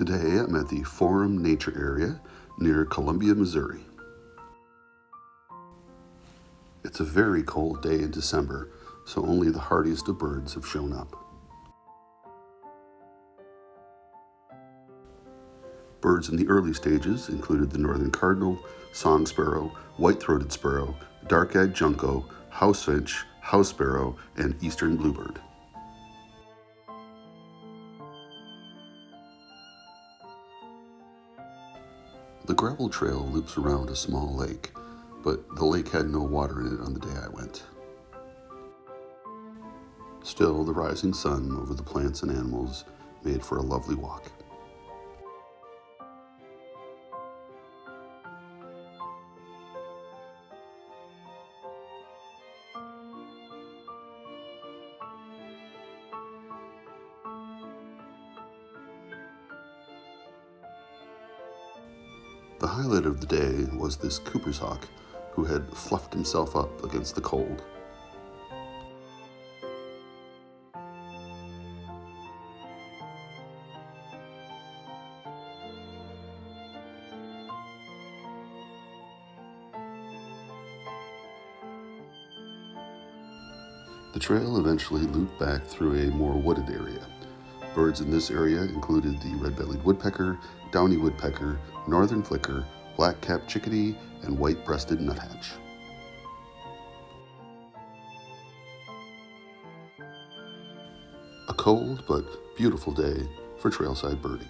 Today I'm at the Forum Nature Area near Columbia, Missouri. It's a very cold day in December, so only the hardiest of birds have shown up. Birds in the early stages included the northern cardinal, song sparrow, white-throated sparrow, dark-eyed junco, house finch, house sparrow, and eastern bluebird. The gravel trail loops around a small lake, but the lake had no water in it on the day I went. Still, the rising sun over the plants and animals made for a lovely walk. The highlight of the day was this Cooper's hawk, who had fluffed himself up against the cold. The trail eventually looped back through a more wooded area. Birds in this area included the red-bellied woodpecker, downy woodpecker, northern flicker, black-capped chickadee, and white-breasted nuthatch. A cold but beautiful day for trailside birding.